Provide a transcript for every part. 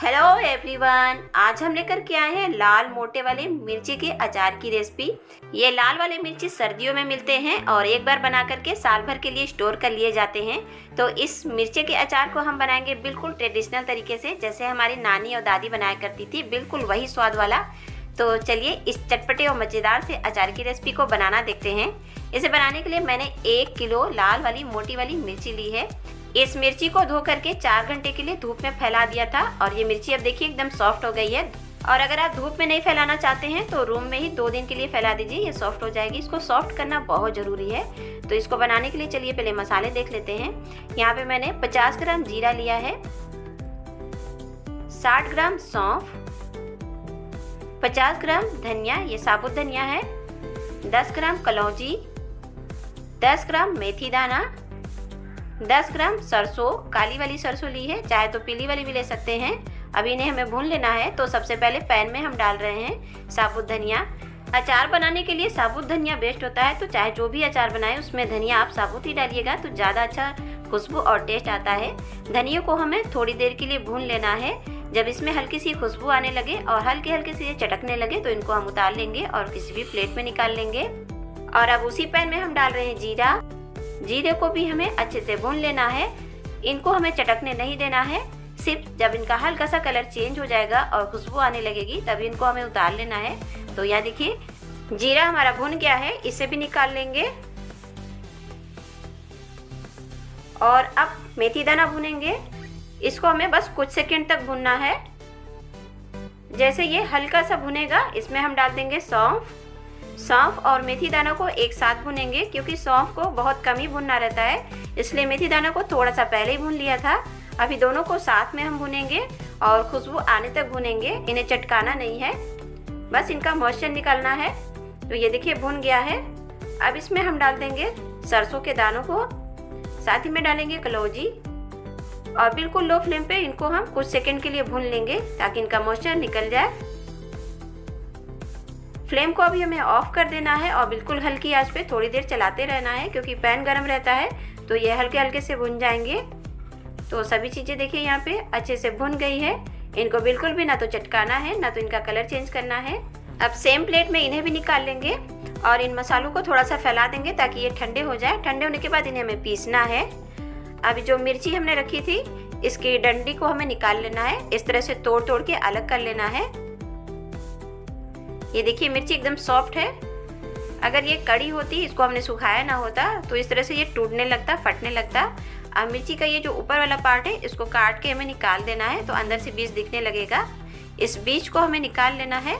Hello everyone, आज हम लेकर के आए हैं लाल मोटे वाले मिर्ची के अचार की रेसिपी। ये लाल वाले मिर्ची सर्दियों में मिलते हैं और एक बार बना करके साल भर के लिए स्टोर कर लिए जाते हैं। तो इस मिर्ची के अचार को हम बनाएंगे बिल्कुल ट्रेडिशनल तरीके से, जैसे हमारी नानी और दादी बनाया करती थी, बिल्कुल वही स्वाद वाला। तो चलिए इस चटपटे और मज़ेदार से अचार की रेसिपी को बनाना देखते हैं। इसे बनाने के लिए मैंने 1 किलो लाल वाली मोटी वाली मिर्ची ली है। इस मिर्ची को धो करके 4 घंटे के लिए धूप में फैला दिया था और ये मिर्ची अब देखिए एकदम सॉफ्ट हो गई है। और अगर आप धूप में नहीं फैलाना चाहते हैं तो रूम में ही 2 दिन के लिए फैला दीजिए, ये सॉफ्ट हो जाएगी। इसको सॉफ्ट करना बहुत ज़रूरी है। तो इसको बनाने के लिए चलिए पहले मसाले देख लेते हैं। यहाँ पे मैंने 50 ग्राम जीरा लिया है, 60 ग्राम सौंफ, 50 ग्राम धनिया, ये साबुत धनिया है, 10 ग्राम कलौंजी, 10 ग्राम मेथी दाना, 10 ग्राम सरसों, काली वाली सरसों ली है, चाहे तो पीली वाली भी ले सकते हैं। अब इन्हें हमें भून लेना है। तो सबसे पहले पैन में हम डाल रहे हैं साबुत धनिया। अचार बनाने के लिए साबुत धनिया बेस्ट होता है, तो चाहे जो भी अचार बनाए उसमें धनिया आप साबुत ही डालिएगा तो ज़्यादा अच्छा खुशबू और टेस्ट आता है। धनिया को हमें थोड़ी देर के लिए भून लेना है। जब इसमें हल्की सी खुशबू आने लगे और हल्के हल्के से ये चटकने लगे तो इनको हम उतार लेंगे और किसी भी प्लेट में निकाल लेंगे। और अब उसी पैन में हम डाल रहे हैं जीरा। जीरे को भी हमें अच्छे से भून लेना है। इनको हमें चटकने नहीं देना है, सिर्फ जब इनका हल्का सा कलर चेंज हो जाएगा और खुशबू आने लगेगी तभी इनको हमें उतार लेना है। तो यहाँ देखिए जीरा हमारा भुन गया है, इसे भी निकाल लेंगे। और अब मेथी दाना भुनेंगे। इसको हमें बस कुछ सेकंड तक भुनना है। जैसे ये हल्का सा भुनेगा इसमें हम डाल देंगे सौंफ और मेथी दाना को एक साथ भुनेंगे, क्योंकि सौंफ को बहुत कम ही भुनना रहता है, इसलिए मेथी दाना को थोड़ा सा पहले ही भून लिया था। अभी दोनों को साथ में हम भुनेंगे और खुशबू आने तक भुनेंगे। इन्हें चटकाना नहीं है, बस इनका मॉइस्चर निकालना है। तो ये देखिए भुन गया है। अब इसमें हम डाल देंगे सरसों के दानों को, साथ ही में डालेंगे कलौंजी और बिल्कुल लो फ्लेम पे इनको हम कुछ सेकंड के लिए भून लेंगे ताकि इनका मॉइस्चर निकल जाए। फ्लेम को अभी हमें ऑफ कर देना है और बिल्कुल हल्की आंच पे थोड़ी देर चलाते रहना है, क्योंकि पैन गर्म रहता है तो ये हल्के हल्के से भुन जाएंगे। तो सभी चीज़ें देखिए यहाँ पे अच्छे से भुन गई है। इनको बिल्कुल भी ना तो चटकाना है ना तो इनका कलर चेंज करना है। अब सेम प्लेट में इन्हें भी निकाल लेंगे और इन मसालों को थोड़ा सा फैला देंगे ताकि ये ठंडे हो जाए। ठंडे होने के बाद इन्हें हमें पीसना है। अभी जो मिर्ची हमने रखी थी इसकी डंडी को हमें निकाल लेना है, इस तरह से तोड़ तोड़ के अलग कर लेना है। ये देखिए मिर्ची एकदम सॉफ्ट है। अगर ये कड़ी होती, इसको हमने सुखाया ना होता तो इस तरह से ये टूटने लगता, फटने लगता। अब मिर्ची का ये जो ऊपर वाला पार्ट है इसको काट के हमें निकाल देना है, तो अंदर से बीज दिखने लगेगा। इस बीज को हमें निकाल लेना है।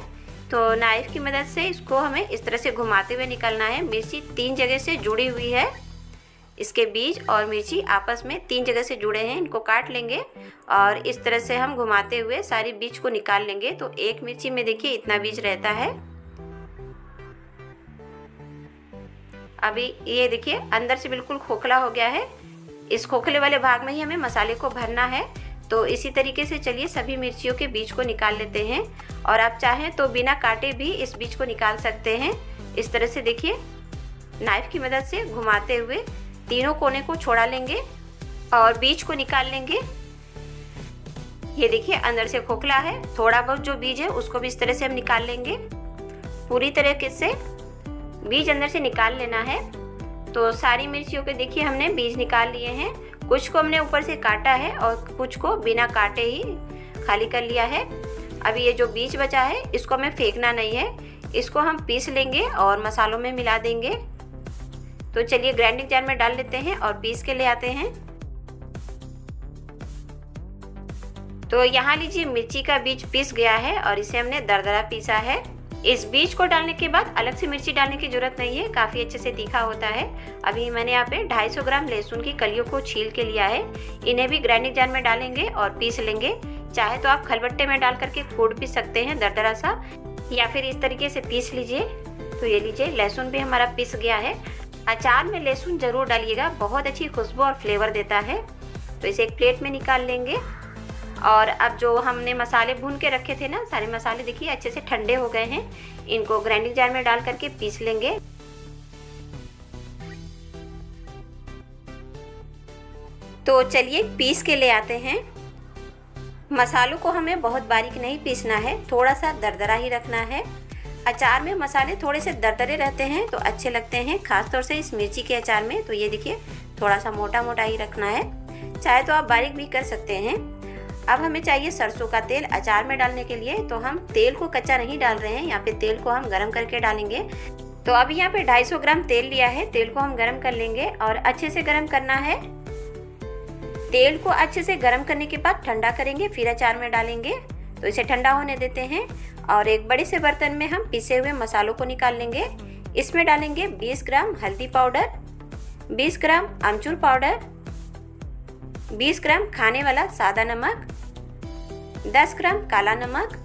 तो नाइफ की मदद से इसको हमें इस तरह से घुमाते हुए निकालना है। मिर्ची 3 जगह से जुड़ी हुई है, इसके बीज और मिर्ची आपस में 3 जगह से जुड़े हैं। इनको काट लेंगे और इस तरह से हम घुमाते हुए सारी बीज को निकाल लेंगे। तो एक मिर्ची में देखिए इतना बीज रहता है। अभी ये देखिए अंदर से बिल्कुल खोखला हो गया है। इस खोखले वाले भाग में ही हमें मसाले को भरना है। तो इसी तरीके से चलिए सभी मिर्चियों के बीज को निकाल लेते हैं। और आप चाहें तो बिना काटे भी इस बीज को निकाल सकते हैं। इस तरह से देखिए नाइफ की मदद से घुमाते हुए तीनों कोने को छोड़ा लेंगे और बीज को निकाल लेंगे। ये देखिए अंदर से खोखला है, थोड़ा बहुत जो बीज है उसको भी इस तरह से हम निकाल लेंगे। पूरी तरीके से बीज अंदर से निकाल लेना है। तो सारी मिर्चियों के देखिए हमने बीज निकाल लिए हैं। कुछ को हमने ऊपर से काटा है और कुछ को बिना काटे ही खाली कर लिया है। अभी ये जो बीज बचा है इसको हमें फेंकना नहीं है, इसको हम पीस लेंगे और मसालों में मिला देंगे। तो चलिए ग्राइंडिंग जार में डाल लेते हैं और पीस के ले आते हैं। तो यहाँ लीजिए मिर्ची का बीज पीस गया है और इसे हमने दरदरा पीसा है। इस बीज को डालने के बाद अलग से मिर्ची डालने की जरूरत नहीं है, काफ़ी अच्छे से तीखा होता है। अभी मैंने यहाँ पे 250 ग्राम लहसुन की कलियों को छील के लिया है। इन्हें भी ग्राइंडिंग जार में डालेंगे और पीस लेंगे। चाहे तो आप खलबट्टे में डाल करके कूट भी सकते हैं दरदरा सा, या फिर इस तरीके से पीस लीजिए। तो ये लीजिए लहसुन भी हमारा पीस गया है। अचार में लहसुन जरूर डालिएगा, बहुत अच्छी खुशबू और फ्लेवर देता है। तो इसे एक प्लेट में निकाल लेंगे। और अब जो हमने मसाले भून के रखे थे ना, सारे मसाले देखिए अच्छे से ठंडे हो गए हैं। इनको ग्राइंडिंग जार में डाल करके पीस लेंगे। तो चलिए पीस के ले आते हैं। मसालों को हमें बहुत बारीक नहीं पीसना है, थोड़ा सा दरदरा ही रखना है। अचार में मसाले थोड़े से दरदरे रहते हैं तो अच्छे लगते हैं, खासतौर से इस मिर्ची के अचार में। तो ये देखिए थोड़ा सा मोटा मोटा ही रखना है, चाहे तो आप बारीक भी कर सकते हैं। अब हमें चाहिए सरसों का तेल अचार में डालने के लिए। तो हम तेल को कच्चा नहीं डाल रहे हैं, यहाँ पे तेल को हम गरम करके डालेंगे। तो अभी यहाँ पे 250 ग्राम तेल लिया है, तेल को हम गरम कर लेंगे और अच्छे से गरम करना है। तेल को अच्छे से गरम करने के बाद ठंडा करेंगे, फिर अचार में डालेंगे। तो इसे ठंडा होने देते हैं और एक बड़े से बर्तन में हम पिसे हुए मसालों को निकाल लेंगे। इसमें डालेंगे 20 ग्राम हल्दी पाउडर, 20 ग्राम अमचूर पाउडर, 20 ग्राम खाने वाला सादा नमक, 10 ग्राम काला नमक,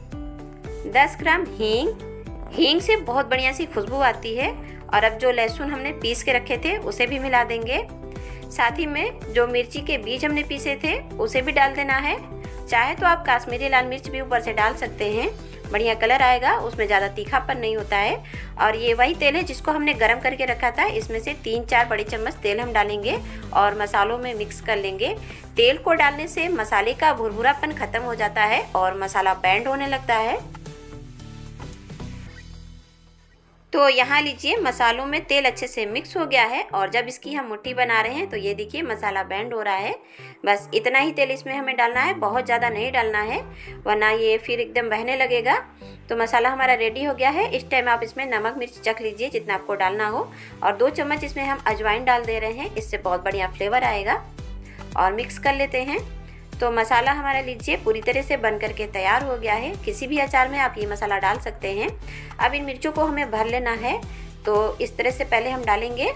10 ग्राम हींग। हींग से बहुत बढ़िया सी खुशबू आती है। और अब जो लहसुन हमने पीस के रखे थे उसे भी मिला देंगे। साथ ही में जो मिर्ची के बीज हमने पीसे थे उसे भी डाल देना है। चाहे तो आप काश्मीरी लाल मिर्च भी ऊपर से डाल सकते हैं, बढ़िया कलर आएगा, उसमें ज़्यादा तीखापन नहीं होता है। और ये वही तेल है जिसको हमने गरम करके रखा था, इसमें से 3-4 बड़े चम्मच तेल हम डालेंगे और मसालों में मिक्स कर लेंगे। तेल को डालने से मसाले का भुरभुरापन खत्म हो जाता है और मसाला बैंड होने लगता है। तो यहाँ लीजिए मसालों में तेल अच्छे से मिक्स हो गया है और जब इसकी हम मुट्ठी बना रहे हैं तो ये देखिए मसाला बैंड हो रहा है। बस इतना ही तेल इसमें हमें डालना है, बहुत ज़्यादा नहीं डालना है वरना ये फिर एकदम बहने लगेगा। तो मसाला हमारा रेडी हो गया है। इस टाइम आप इसमें नमक मिर्च चख लीजिए जितना आपको डालना हो। और 2 चम्मच इसमें हम अजवाइन डाल दे रहे हैं, इससे बहुत बढ़िया फ्लेवर आएगा। और मिक्स कर लेते हैं। तो मसाला हमारा लीजिए पूरी तरह से बन करके तैयार हो गया है। किसी भी अचार में आप ये मसाला डाल सकते हैं। अब इन मिर्चों को हमें भर लेना है। तो इस तरह से पहले हम डालेंगे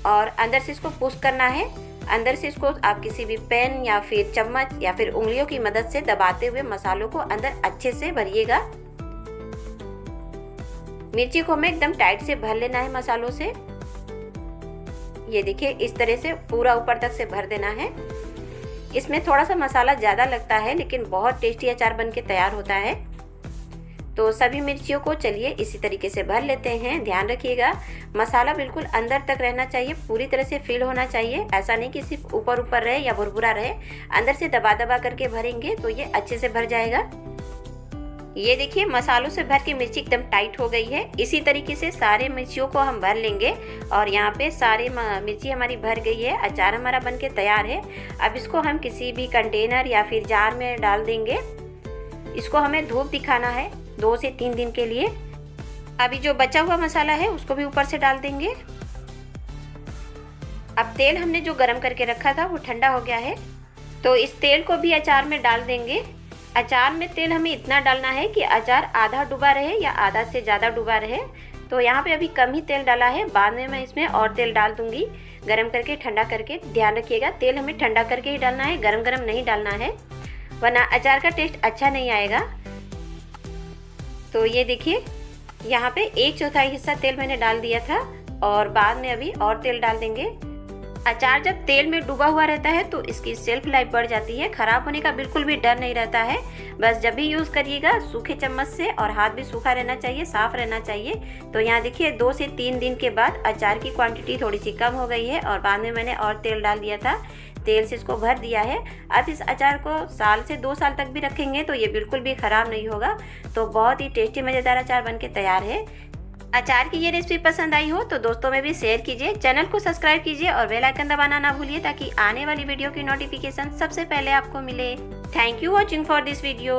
और अंदर से इसको पुश करना है। अंदर से इसको आप किसी भी पेन या फिर चम्मच या फिर उंगलियों की मदद से दबाते हुए मसालों को अंदर अच्छे से भरिएगा। मिर्ची को हमें एकदम टाइट से भर लेना है मसालों से। ये देखिए इस तरह से पूरा ऊपर तक से भर देना है। इसमें थोड़ा सा मसाला ज़्यादा लगता है लेकिन बहुत टेस्टी अचार बन के तैयार होता है। तो सभी मिर्चियों को चलिए इसी तरीके से भर लेते हैं। ध्यान रखिएगा मसाला बिल्कुल अंदर तक रहना चाहिए, पूरी तरह से फिल होना चाहिए। ऐसा नहीं कि सिर्फ ऊपर ऊपर रहे या भुरभुरा रहे। अंदर से दबा दबा करके भरेंगे तो ये अच्छे से भर जाएगा। ये देखिए मसालों से भर के मिर्ची एकदम टाइट हो गई है। इसी तरीके से सारे मिर्चियों को हम भर लेंगे और यहाँ पे सारे मिर्ची हमारी भर गई है। अचार हमारा बन के तैयार है। अब इसको हम किसी भी कंटेनर या फिर जार में डाल देंगे। इसको हमें धूप दिखाना है 2 से 3 दिन के लिए। अभी जो बचा हुआ मसाला है उसको भी ऊपर से डाल देंगे। अब तेल हमने जो गरम करके रखा था वो ठंडा हो गया है, तो इस तेल को भी अचार में डाल देंगे। अचार में तेल हमें इतना डालना है कि अचार आधा डूबा रहे या आधा से ज़्यादा डूबा रहे। तो यहाँ पे अभी कम ही तेल डाला है, बाद में मैं इसमें और तेल डाल दूंगी गरम करके ठंडा करके। ध्यान रखिएगा तेल हमें ठंडा करके ही डालना है, गरम गरम नहीं डालना है वरना अचार का टेस्ट अच्छा नहीं आएगा। तो ये देखिए यहाँ पे 1/4 हिस्सा तेल मैंने डाल दिया था और बाद में अभी और तेल डाल देंगे। अचार जब तेल में डूबा हुआ रहता है तो इसकी शेल्फ लाइफ बढ़ जाती है, खराब होने का बिल्कुल भी डर नहीं रहता है। बस जब भी यूज़ करिएगा सूखे चम्मच से, और हाथ भी सूखा रहना चाहिए, साफ रहना चाहिए। तो यहाँ देखिए 2 से 3 दिन के बाद अचार की क्वांटिटी थोड़ी सी कम हो गई है और बाद में मैंने और तेल डाल दिया था। तेल से इसको भर दिया है। अब इस अचार को 1 साल से 2 साल तक भी रखेंगे तो ये बिल्कुल भी ख़राब नहीं होगा। तो बहुत ही टेस्टी मज़ेदार अचार बन के तैयार है। अचार की ये रेसिपी पसंद आई हो तो दोस्तों में भी शेयर कीजिए, चैनल को सब्सक्राइब कीजिए और बेल आइकन दबाना ना भूलिए ताकि आने वाली वीडियो की नोटिफिकेशन सबसे पहले आपको मिले। Thank you watching for this video.